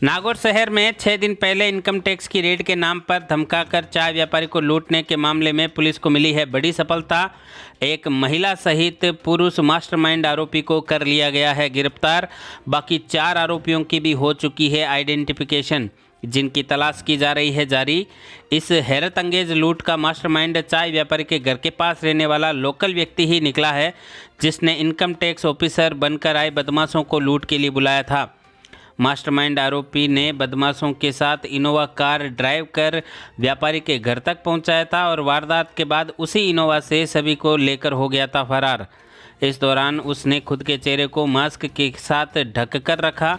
नागौर शहर में 6 दिन पहले इनकम टैक्स की रेड के नाम पर धमकाकर चाय व्यापारी को लूटने के मामले में पुलिस को मिली है बड़ी सफलता। एक महिला सहित पुरुष मास्टरमाइंड आरोपी को कर लिया गया है गिरफ्तार। बाकी 4 आरोपियों की भी हो चुकी है आइडेंटिफिकेशन, जिनकी तलाश की जा रही है जारी। इस हैरत अंगेज लूट का मास्टरमाइंड चाय व्यापारी के घर के पास रहने वाला लोकल व्यक्ति ही निकला है, जिसने इनकम टैक्स ऑफिसर बनकर आए बदमाशों को लूट के लिए बुलाया था। मास्टरमाइंड आरोपी ने बदमाशों के साथ इनोवा कार ड्राइव कर व्यापारी के घर तक पहुंचाया था और वारदात के बाद उसी इनोवा से सभी को लेकर हो गया था फरार। इस दौरान उसने खुद के चेहरे को मास्क के साथ ढक कर रखा।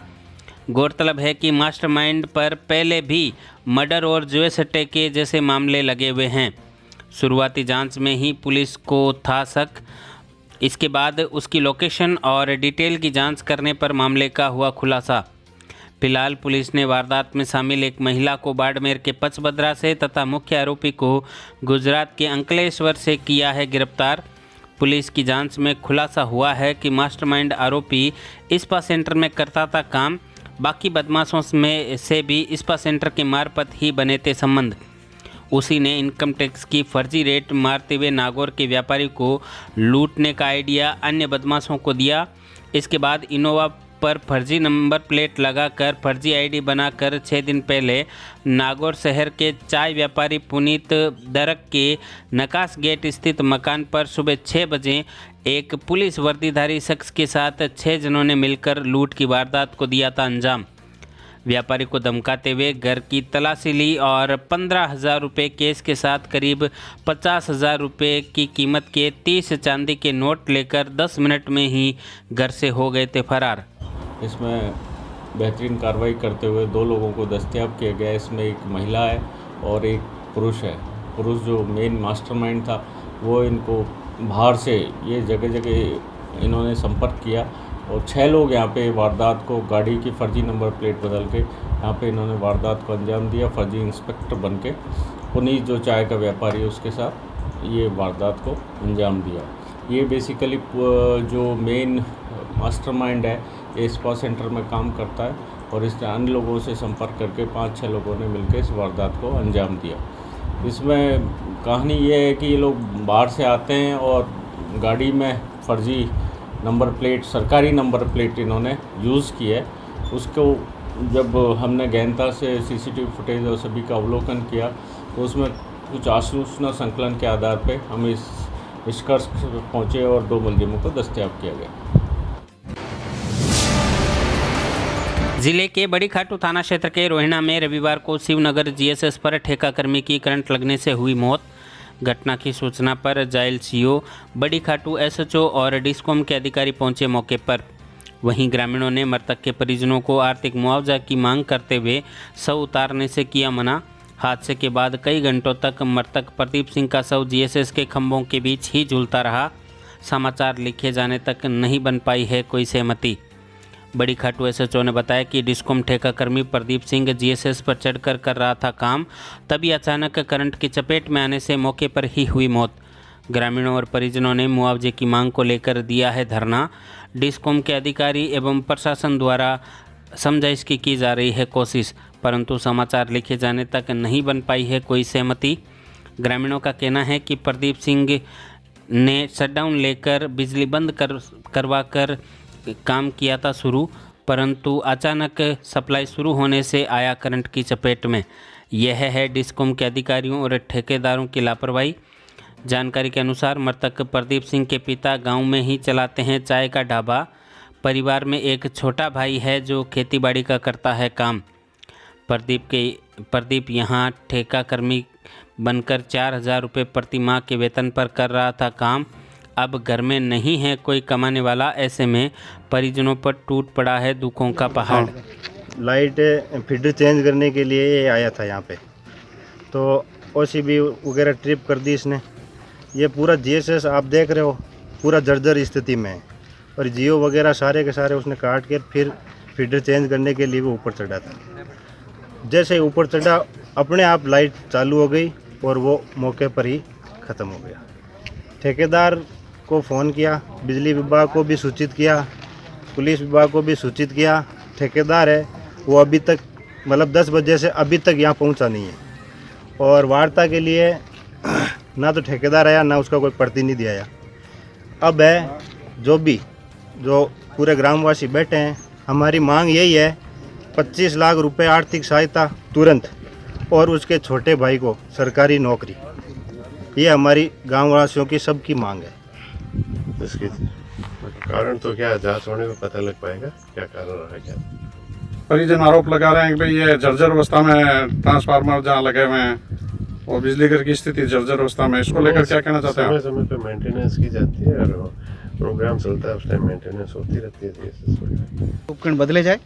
गौरतलब है कि मास्टरमाइंड पर पहले भी मर्डर और जुए सट्टे के जैसे मामले लगे हुए हैं। शुरुआती जांच में ही पुलिस को था शक। इसके बाद उसकी लोकेशन और डिटेल की जांच करने पर मामले का हुआ खुलासा। फिलहाल पुलिस ने वारदात में शामिल एक महिला को बाड़मेर के पचबद्रा से तथा मुख्य आरोपी को गुजरात के अंकलेश्वर से किया है गिरफ्तार। पुलिस की जांच में खुलासा हुआ है कि मास्टरमाइंड आरोपी इस्पा सेंटर में करता था काम। बाकी बदमाशों में से भी इस्पा सेंटर के मार्फत ही बने थे संबंध। उसी ने इनकम टैक्स की फर्जी रेट मारते हुए नागौर के व्यापारी को लूटने का आइडिया अन्य बदमाशों को दिया। इसके बाद इनोवा पर फर्जी नंबर प्लेट लगाकर फर्जी आईडी बनाकर 6 दिन पहले नागौर शहर के चाय व्यापारी पुनीत दरक के नकाश गेट स्थित मकान पर सुबह 6 बजे एक पुलिस वर्दीधारी शख्स के साथ 6 जनों ने मिलकर लूट की वारदात को दिया था अंजाम। व्यापारी को धमकाते हुए घर की तलाशी ली और 15,000 रुपये केस के साथ करीब 50,000 रुपये की कीमत के 30 चांदी के नोट लेकर 10 मिनट में ही घर से हो गए थे फरार। इसमें बेहतरीन कार्रवाई करते हुए 2 लोगों को दस्तयाब किया गया। इसमें एक महिला है और एक पुरुष है। पुरुष जो मेन मास्टरमाइंड था वो इनको बाहर से ये जगह जगह इन्होंने संपर्क किया और 6 लोग यहाँ पे वारदात को गाड़ी की फर्जी नंबर प्लेट बदल के यहाँ पे इन्होंने वारदात को अंजाम दिया। फर्जी इंस्पेक्टर बन के पुनीत जो चाय का व्यापारी है उसके साथ ये वारदात को अंजाम दिया। ये बेसिकली जो मेन मास्टरमाइंड है ये स्पा सेंटर में काम करता है और इसने अन्य लोगों से संपर्क करके 5-6 लोगों ने मिलकर इस वारदात को अंजाम दिया। इसमें कहानी ये है कि ये लोग बाहर से आते हैं और गाड़ी में फर्जी नंबर प्लेट, सरकारी नंबर प्लेट इन्होंने यूज़ की है। उसको जब हमने गहनता से सीसीटीवी फुटेज और सभी का अवलोकन किया तो उसमें कुछ आसूचना संकलन के आधार पर हम इस निष्कर्ष पर पहुँचे और 2 मुलजिमों को दस्तयाब किया गया। जिले के बड़ी खाटू थाना क्षेत्र के रोहिणा में रविवार को शिवनगर जीएसएस पर ठेका कर्मी की करंट लगने से हुई मौत। घटना की सूचना पर जायल सीओ, बड़ी खाटू एसएचओ और डिस्कॉम के अधिकारी पहुंचे मौके पर। वहीं ग्रामीणों ने मृतक के परिजनों को आर्थिक मुआवजा की मांग करते हुए शव उतारने से किया मना। हादसे के बाद कई घंटों तक मृतक प्रदीप सिंह का शव जीएसएस के खंभों के बीच ही झूलता रहा। समाचार लिखे जाने तक नहीं बन पाई है कोई सहमति। बड़ी खाटू एसएचओ ने बताया कि डिस्कॉम ठेका कर्मी प्रदीप सिंह जीएसएस पर चढ़कर कर रहा था काम, तभी अचानक करंट की चपेट में आने से मौके पर ही हुई मौत। ग्रामीणों और परिजनों ने मुआवजे की मांग को लेकर दिया है धरना। डिस्कॉम के अधिकारी एवं प्रशासन द्वारा समझाइश की जा रही है कोशिश, परंतु समाचार लिखे जाने तक नहीं बन पाई है कोई सहमति। ग्रामीणों का कहना है कि प्रदीप सिंह ने शटडाउन लेकर बिजली बंद करवा कर काम किया था शुरू, परंतु अचानक सप्लाई शुरू होने से आया करंट की चपेट में। यह है डिस्कॉम के अधिकारियों और ठेकेदारों की लापरवाही। जानकारी के अनुसार मृतक प्रदीप सिंह के पिता गांव में ही चलाते हैं चाय का ढाबा। परिवार में एक छोटा भाई है जो खेतीबाड़ी का करता है काम। प्रदीप यहां ठेका कर्मी बनकर 4,000 रुपये प्रति माह के वेतन पर कर रहा था काम। अब घर में नहीं है कोई कमाने वाला, ऐसे में परिजनों पर टूट पड़ा है दुखों का पहाड़। लाइट फीडर चेंज करने के लिए ये आया था यहाँ पे, तो ओसीबी वगैरह ट्रिप कर दी इसने। ये पूरा जीएसएस आप देख रहे हो पूरा जर्जर स्थिति में है और जियो वगैरह सारे के सारे उसने काट के फिर फीडर चेंज करने के लिए वो ऊपर चढ़ा था। जैसे ऊपर चढ़ा अपने आप लाइट चालू हो गई और वो मौके पर ही ख़त्म हो गया। ठेकेदार को फ़ोन किया, बिजली विभाग को भी सूचित किया, पुलिस विभाग को भी सूचित किया। ठेकेदार है वो अभी तक मतलब 10 बजे से अभी तक यहाँ पहुँचा नहीं है। और वार्ता के लिए ना तो ठेकेदार आया ना उसका कोई प्रतिनिधि आया। अब है जो पूरे ग्रामवासी बैठे हैं, हमारी मांग यही है 25 लाख रुपए आर्थिक सहायता तुरंत और उसके छोटे भाई को सरकारी नौकरी। ये हमारी गांववासियों की सबकी मांग है। इसकी कारण तो क्या, जांच होने में पता लग पाएगा क्या कारण रहा क्या। परिजन आरोप लगा रहे हैं कि भाई ये जर्जर अवस्था में ट्रांसफार्मर जहाँ लगे हुए हैं और बिजली घर की स्थिति जर्जर अवस्था में, इसको लेकर क्या कहना चाहते हैं समय आप? समय पे मेंटेनेंस की जाती है और प्रोग्राम चलता है, उस टाइम मेंटेनेंस होती रहती है। उपकरण बदले जाए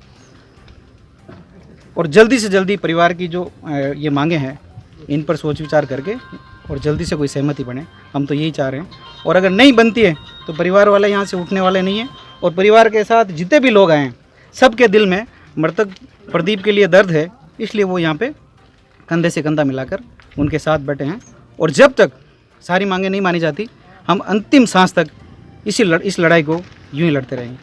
और जल्दी से जल्दी परिवार की जो ये मांगे हैं इन पर सोच विचार करके और जल्दी से कोई सहमति बने, हम तो यही चाह रहे हैं। और अगर नहीं बनती है तो परिवार वाले यहाँ से उठने वाले नहीं हैं और परिवार के साथ जितने भी लोग आए हैं सबके दिल में मृतक प्रदीप के लिए दर्द है, इसलिए वो यहाँ पे कंधे से कंधा मिलाकर उनके साथ बैठे हैं। और जब तक सारी मांगें नहीं मानी जाती हम अंतिम सांस तक इस लड़ाई को यूं ही लड़ते रहेंगे।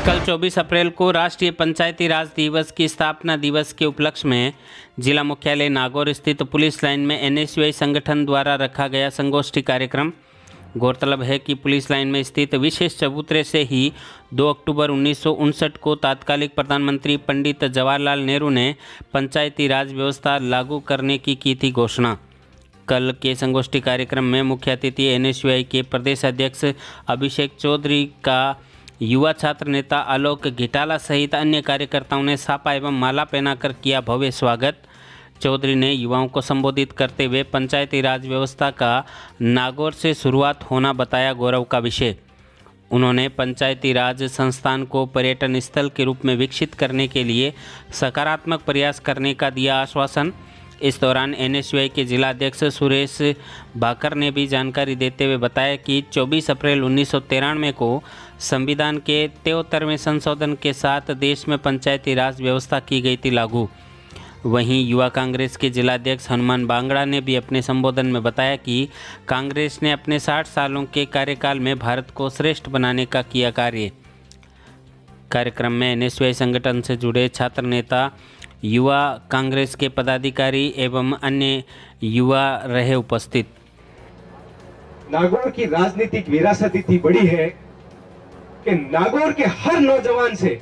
कल 24 अप्रैल को राष्ट्रीय पंचायती राज दिवस की स्थापना दिवस के उपलक्ष्य में जिला मुख्यालय नागौर स्थित पुलिस लाइन में NSUI संगठन द्वारा रखा गया संगोष्ठी कार्यक्रम। गौरतलब है कि पुलिस लाइन में स्थित विशेष चबूतरे से ही 2 अक्टूबर 1959 को तत्कालीन प्रधानमंत्री पंडित जवाहरलाल नेहरू ने पंचायती राज व्यवस्था लागू करने की थी घोषणा। कल के संगोष्ठी कार्यक्रम में मुख्य अतिथि NSUI के प्रदेश अध्यक्ष अभिषेक चौधरी का युवा छात्र नेता आलोक घिटाला सहित अन्य कार्यकर्ताओं ने सापा एवं माला पहनाकर किया भव्य स्वागत। चौधरी ने युवाओं को संबोधित करते हुए पंचायती राज व्यवस्था का नागौर से शुरुआत होना बताया गौरव का विषय। उन्होंने पंचायती राज संस्थान को पर्यटन स्थल के रूप में विकसित करने के लिए सकारात्मक प्रयास करने का दिया आश्वासन। इस दौरान NSUI के जिला अध्यक्ष सुरेश भाकर ने भी जानकारी देते हुए बताया कि 24 अप्रैल 1993 को संविधान के 73वें संशोधन के साथ देश में पंचायती राज व्यवस्था की गई थी लागू। वहीं युवा कांग्रेस के जिलाध्यक्ष हनुमान बांगड़ा ने भी अपने संबोधन में बताया कि कांग्रेस ने अपने 60 सालों के कार्यकाल में भारत को श्रेष्ठ बनाने का किया कार्य। कार्यक्रम में NSUI संगठन से जुड़े छात्र नेता, युवा कांग्रेस के पदाधिकारी एवं अन्य युवा रहे उपस्थित। नागौर की राजनीतिक विरासत इतनी बड़ी है कि नागौर के हर नौजवान से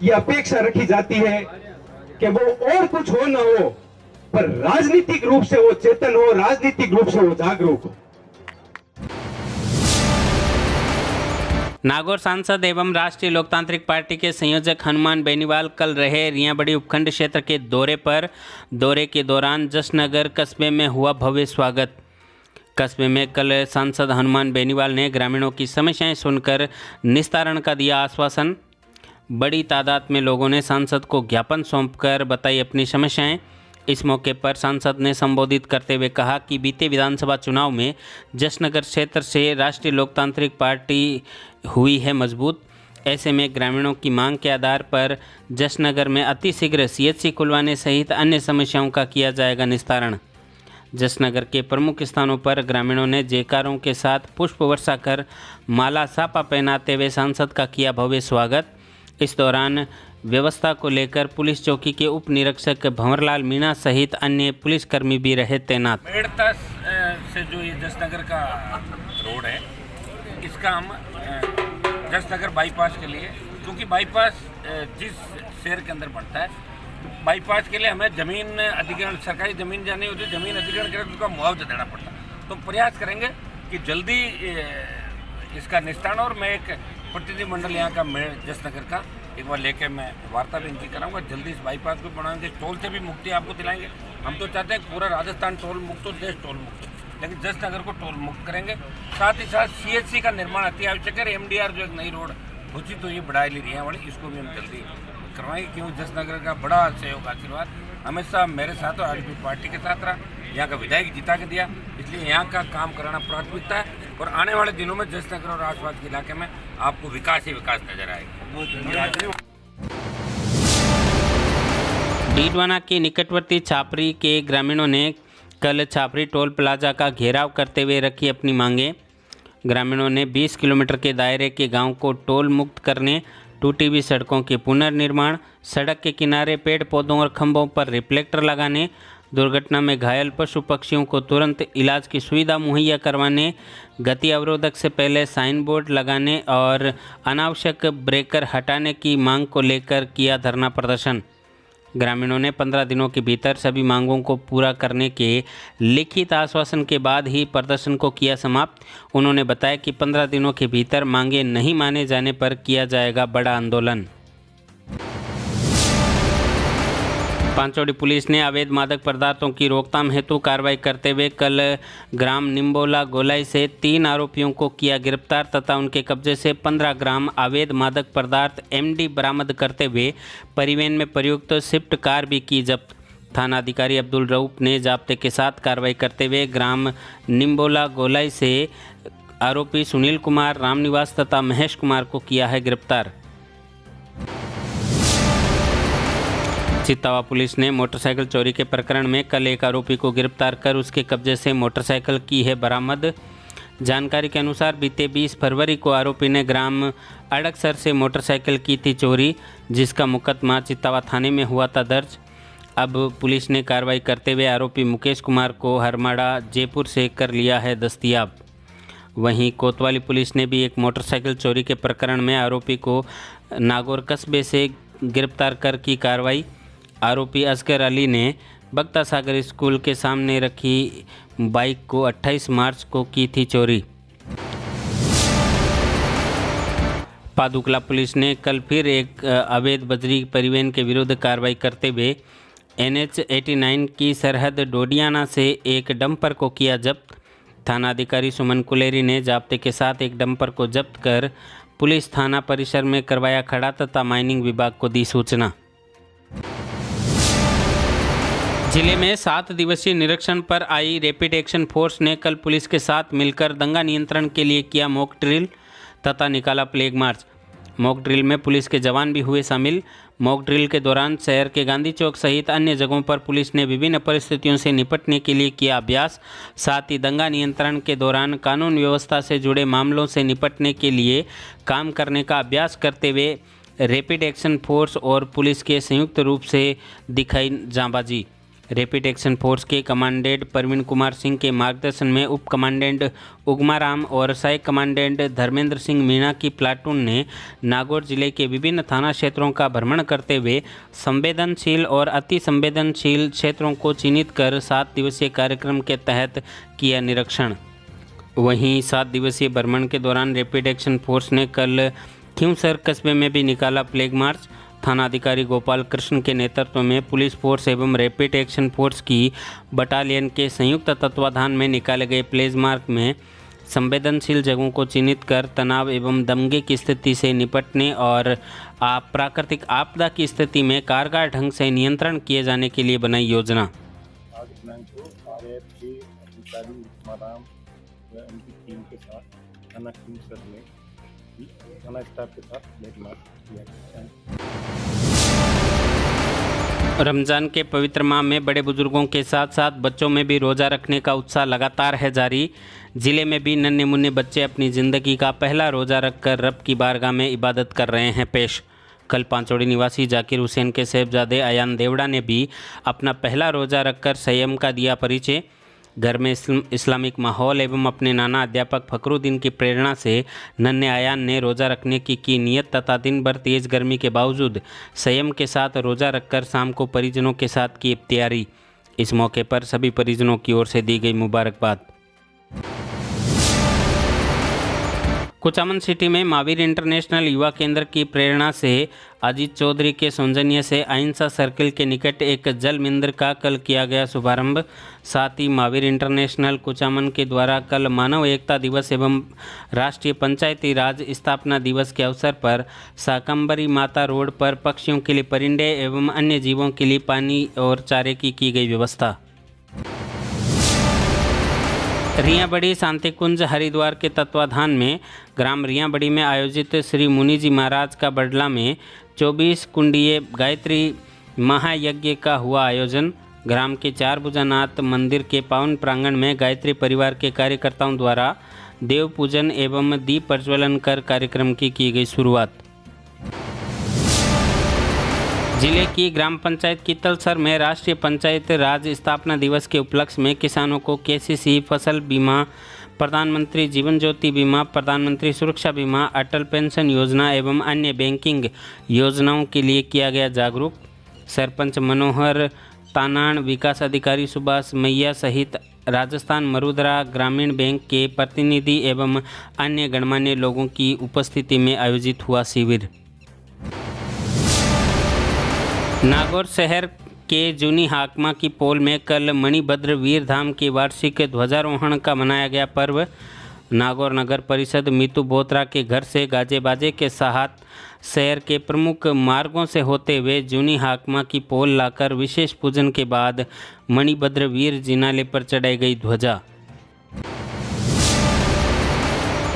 यह अपेक्षा रखी जाती है कि वो और कुछ हो ना हो पर राजनीतिक रूप से वो चेतन हो, राजनीतिक रूप से वो जागरूक हो। नागौर सांसद एवं राष्ट्रीय लोकतांत्रिक पार्टी के संयोजक हनुमान बेनीवाल कल रहे रियाबड़ी उपखंड क्षेत्र के दौरे के दौरान जसनगर कस्बे में हुआ भव्य स्वागत। कस्बे में कल सांसद हनुमान बेनीवाल ने ग्रामीणों की समस्याएं सुनकर निस्तारण का दिया आश्वासन। बड़ी तादाद में लोगों ने सांसद को ज्ञापन सौंपकर बताई अपनी समस्याएं। इस मौके पर सांसद ने संबोधित करते हुए कहा कि बीते विधानसभा चुनाव में जसनगर क्षेत्र से राष्ट्रीय लोकतांत्रिक पार्टी हुई है मजबूत। ऐसे में ग्रामीणों की मांग के आधार पर जसनगर में अतिशीघ्र CHC खुलवाने सहित अन्य समस्याओं का किया जाएगा निस्तारण। जसनगर के प्रमुख स्थानों पर ग्रामीणों ने जयकारों के साथ पुष्प वर्षा कर माला सापा पहनाते हुए सांसद का किया भव्य स्वागत। इस दौरान व्यवस्था को लेकर पुलिस चौकी के उप निरीक्षक भंवरलाल मीणा सहित अन्य पुलिसकर्मी भी रहे तैनात। मेड़ता से जो ये जसनगर का रोड है, इसका हम जसनगर बाईपास के लिए, क्योंकि बाईपास जिस शहर के अंदर बनता है, बाईपास के लिए हमें ज़मीन अधिग्रहण, सरकारी ज़मीन जानी होती है, ज़मीन अधिग्रहण करें तो उसका मुआवजा देना पड़ता है। तो प्रयास करेंगे कि जल्दी इसका निस्तारण, और मैं एक प्रतिनिधिमंडल यहाँ का मैं जसनगर का एक बार लेके मैं वार्ता भी इनकी कराऊंगा। जल्दी इस बाईपास को बनाएंगे, टोल से भी मुक्ति आपको दिलाएंगे। हम तो चाहते हैं पूरा राजस्थान टोल मुक्त हो, देश टोल मुक्त हो, लेकिन जसनगर को टोल मुक्त करेंगे। साथ ही साथ CHC का निर्माण अति आवश्यक है। MDR जो एक नई रोड घोषित हुई है बढ़ाई रिया वाली, इसको भी हम जल्दी करवाएंगे, क्योंकि जसनगर का बड़ा सहयोग आशीर्वाद हमेशा मेरे साथ और आज भी पार्टी के साथ रहा। यहाँ का विधायक जिता के दिया, इसलिए यहाँ का काम कराना प्राथमिकता है। और आने वाले दिनों में जसनगर और आसपास के इलाके में आपको विकास ही विकास नजर आएगा। डीडवाना के निकटवर्ती छापरी के ग्रामीणों ने कल छापरी टोल प्लाजा का घेराव करते हुए रखी अपनी मांगें। ग्रामीणों ने 20 किलोमीटर के दायरे के गांव को टोल मुक्त करने, टूटी हुई सड़कों के पुनर्निर्माण, सड़क के किनारे पेड़ पौधों और खंभों पर रिफ्लेक्टर लगाने, दुर्घटना में घायल पशु पक्षियों को तुरंत इलाज की सुविधा मुहैया करवाने, गति अवरोधक से पहले साइन बोर्ड लगाने और अनावश्यक ब्रेकर हटाने की मांग को लेकर किया धरना प्रदर्शन। ग्रामीणों ने 15 दिनों के भीतर सभी मांगों को पूरा करने के लिखित आश्वासन के बाद ही प्रदर्शन को किया समाप्त। उन्होंने बताया कि 15 दिनों के भीतर मांगे नहीं माने जाने पर किया जाएगा बड़ा आंदोलन। पांचोड़ी पुलिस ने अवैध मादक पदार्थों की रोकथाम हेतु कार्रवाई करते हुए कल ग्राम निम्बोला गोलाई से 3 आरोपियों को किया गिरफ्तार तथा उनके कब्जे से 15 ग्राम अवैध मादक पदार्थ MD बरामद करते हुए परिवहन में प्रयुक्त स्विफ्ट कार भी की जब्त। थाना अधिकारी अब्दुल रऊफ ने जाब्ते के साथ कार्रवाई करते हुए ग्राम निम्बोला गोलाई से आरोपी सुनील कुमार, रामनिवास तथा महेश कुमार को किया है गिरफ्तार। चित्तावा पुलिस ने मोटरसाइकिल चोरी के प्रकरण में कल एक आरोपी को गिरफ्तार कर उसके कब्जे से मोटरसाइकिल की है बरामद। जानकारी के अनुसार बीते 20 फरवरी को आरोपी ने ग्राम अड़कसर से मोटरसाइकिल की थी चोरी, जिसका मुकदमा चित्तावा थाने में हुआ था दर्ज। अब पुलिस ने कार्रवाई करते हुए आरोपी मुकेश कुमार को हरमाड़ा जयपुर से कर लिया है दस्तयाब। वहीं कोतवाली पुलिस ने भी एक मोटरसाइकिल चोरी के प्रकरण में आरोपी को नागौर कस्बे से गिरफ्तार कर की कार्रवाई। आरोपी असगर अली ने बख्ता सागर स्कूल के सामने रखी बाइक को 28 मार्च को की थी चोरी। पादुकला पुलिस ने कल फिर एक अवैध बजरी परिवहन के विरुद्ध कार्रवाई करते हुए NH 89 की सरहद डोडियाना से एक डंपर को किया जब्त। थाना अधिकारी सुमन कुलेरी ने जाब्ते के साथ एक डंपर को जब्त कर पुलिस थाना परिसर में करवाया खड़ा तथा माइनिंग विभाग को दी सूचना। जिले में 7 दिवसीय निरीक्षण पर आई रैपिड एक्शन फोर्स ने कल पुलिस के साथ मिलकर दंगा नियंत्रण के लिए किया मॉक ड्रिल तथा निकाला फ्लैग मार्च। मॉक ड्रिल में पुलिस के जवान भी हुए शामिल। मॉक ड्रिल के दौरान शहर के गांधी चौक सहित अन्य जगहों पर पुलिस ने विभिन्न परिस्थितियों से निपटने के लिए किया अभ्यास। साथ ही दंगा नियंत्रण के दौरान कानून व्यवस्था से जुड़े मामलों से निपटने के लिए काम करने का अभ्यास करते हुए रैपिड एक्शन फोर्स और पुलिस के संयुक्त रूप से दिखाई जांबाजी। रैपिड एक्शन फोर्स के कमांडेंट प्रवीण कुमार सिंह के मार्गदर्शन में उप कमांडेंट उगमाराम और सहायक कमांडेंट धर्मेंद्र सिंह मीणा की प्लाटून ने नागौर जिले के विभिन्न थाना क्षेत्रों का भ्रमण करते हुए संवेदनशील और अति संवेदनशील क्षेत्रों को चिन्हित कर 7 दिवसीय कार्यक्रम के तहत किया निरीक्षण। वहीं 7 दिवसीय भ्रमण के दौरान रैपिड एक्शन फोर्स ने कल खिंवसर कस्बे में भी निकाला फ्लैग मार्च। थाना अधिकारी गोपाल कृष्ण के नेतृत्व में पुलिस फोर्स एवं रैपिड एक्शन फोर्स की बटालियन के संयुक्त तत्वाधान में निकाले गए फ्लैग मार्च में संवेदनशील जगहों को चिन्हित कर तनाव एवं दंगे की स्थिति से निपटने और प्राकृतिक आपदा की स्थिति में कारगर ढंग से नियंत्रण किए जाने के लिए बनाई योजना। रमज़ान के पवित्र माह में बड़े बुजुर्गों के साथ साथ बच्चों में भी रोज़ा रखने का उत्साह लगातार है जारी। जिले में भी नन्हे मुन्ने बच्चे अपनी ज़िंदगी का पहला रोज़ा रखकर रब की बारगाह में इबादत कर रहे हैं पेश। कल पांचोड़ी निवासी जाकिर हुसैन के साहबजादे अयान देवड़ा ने भी अपना पहला रोज़ा रखकर संयम का दिया परिचय। घर में इस्लामिक माहौल एवं अपने नाना अध्यापक फखरुद्दीन की प्रेरणा से नन्हे आयान ने रोज़ा रखने की नीयत तथा दिन भर तेज़ गर्मी के बावजूद संयम के साथ रोज़ा रखकर शाम को परिजनों के साथ की तैयारी। इस मौके पर सभी परिजनों की ओर से दी गई मुबारकबाद। कुचामन सिटी में महावीर इंटरनेशनल युवा केंद्र की प्रेरणा से अजीत चौधरी के सौजन्य से अहिंसा सर्किल के निकट एक जल मंदिर का कल किया गया शुभारंभ। साथ ही महावीर इंटरनेशनल कुचामन के द्वारा कल मानव एकता दिवस एवं राष्ट्रीय पंचायती राज स्थापना दिवस के अवसर पर शाकंभरी माता रोड पर पक्षियों के लिए परिंदे एवं अन्य जीवों के लिए पानी और चारे की गई व्यवस्था। रियाबड़ी शांति कुंज हरिद्वार के तत्वाधान में ग्राम रियाबड़ी में आयोजित श्री मुनि जी महाराज का बडला में 24 कुंडीय गायत्री महायज्ञ का हुआ आयोजन। ग्राम के 4 भुजानाथ मंदिर के पावन प्रांगण में गायत्री परिवार के कार्यकर्ताओं द्वारा देव पूजन एवं दीप प्रज्वलन कर कार्यक्रम की गई शुरुआत। जिले की ग्राम पंचायत कीतलसर में राष्ट्रीय पंचायत राज स्थापना दिवस के उपलक्ष्य में किसानों को केसीसी फसल बीमा, प्रधानमंत्री जीवन ज्योति बीमा, प्रधानमंत्री सुरक्षा बीमा, अटल पेंशन योजना एवं अन्य बैंकिंग योजनाओं के लिए किया गया जागरूक। सरपंच मनोहर तानाण, विकास अधिकारी सुभाष मैया सहित राजस्थान मरुद्रा ग्रामीण बैंक के प्रतिनिधि एवं अन्य गणमान्य लोगों की उपस्थिति में आयोजित हुआ शिविर। नागौर शहर के जूनी हाकमा की पोल में कल मणिभद्र वीर धाम के वार्षिक ध्वजारोहण का मनाया गया पर्व। नागौर नगर परिषद मीतू बोत्रा के घर से गाजे बाजे के साथ शहर के प्रमुख मार्गों से होते हुए जूनी हाकमा की पोल लाकर विशेष पूजन के बाद मणिभद्र वीर जिनाले पर चढ़ाई गई ध्वजा।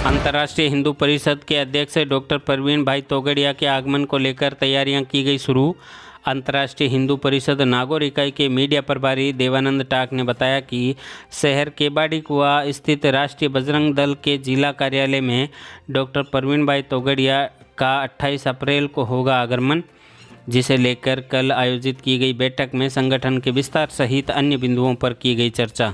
अंतर्राष्ट्रीय हिंदू परिषद के अध्यक्ष डॉक्टर परवीन भाई तोगड़िया के आगमन को लेकर तैयारियां की गई शुरू। अंतर्राष्ट्रीय हिंदू परिषद नागौर इकाई के मीडिया प्रभारी देवानंद टाक ने बताया कि शहर केबाड़ी कुआ स्थित राष्ट्रीय बजरंग दल के जिला कार्यालय में डॉक्टर परवीन भाई तोगड़िया का 28 अप्रैल को होगा आगमन, जिसे लेकर कल आयोजित की गई बैठक में संगठन के विस्तार सहित अन्य बिंदुओं पर की गई चर्चा।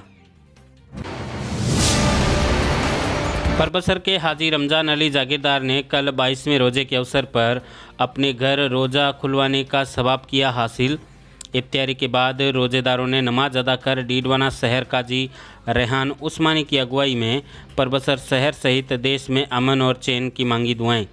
परबसर के हाजी रमजान अली जागीरदार ने कल 22वें रोजे के अवसर पर अपने घर रोज़ा खुलवाने का सवाब किया हासिल। इफ्तारी के बाद रोज़ेदारों ने नमाज अदा कर डीडवाना शहर काजी रेहान उस्मानी की अगुवाई में परबसर शहर सहित देश में अमन और चैन की मांगी दुआएं।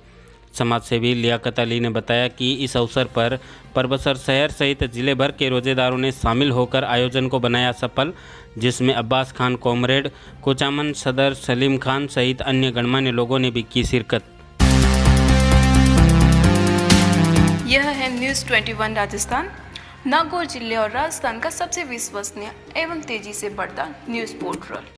समाजसेवी लियाकत अली ने बताया कि इस अवसर पर परबसर शहर सहित जिले भर के रोज़ेदारों ने शामिल होकर आयोजन को बनाया सफल, जिसमें अब्बास खान कॉमरेड, कुचामन सदर सलीम खान सहित अन्य गणमान्य लोगों ने भी की शिरकत। यह है न्यूज़ 21 राजस्थान। नागौर जिले और राजस्थान का सबसे विश्वसनीय एवं तेजी से बढ़ता न्यूज़ पोर्टल।